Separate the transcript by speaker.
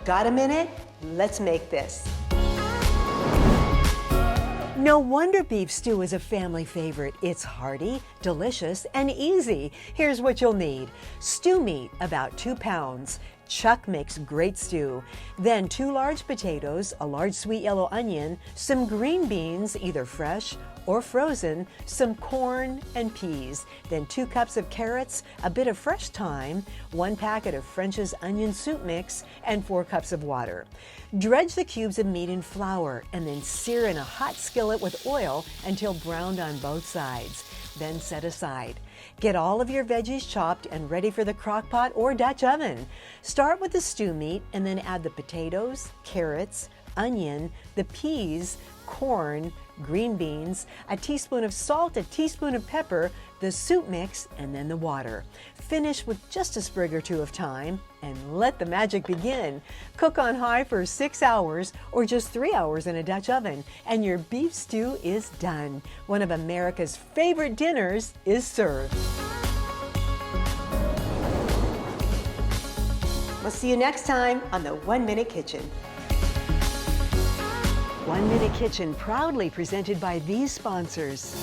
Speaker 1: Got a minute? Let's make this. No wonder beef stew is a family favorite. It's hearty, delicious, and easy. Here's what you'll need. Stew meat, about 2 pounds. Chuck makes great stew. Then 2 large potatoes, a large sweet yellow onion, some green beans, either fresh or frozen, some corn and peas, then 2 cups of carrots, a bit of fresh thyme, 1 packet of French's onion soup mix, and 4 cups of water. Dredge the cubes of meat in flour and then sear in a hot skillet with oil until browned on both sides. Then set aside. Get all of your veggies chopped and ready for the crock pot or Dutch oven. Start with the stew meat and then add the potatoes, carrots, onion, the peas, corn, green beans, a teaspoon of salt, a teaspoon of pepper, the soup mix, and then the water. Finish with just a sprig or 2 of thyme and let the magic begin. Cook on high for 6 hours or just 3 hours in a Dutch oven, and your beef stew is done. One of America's favorite dinners is served. We'll see you next time on the 1 Minute Kitchen. 1 Minute Kitchen proudly presented by these sponsors.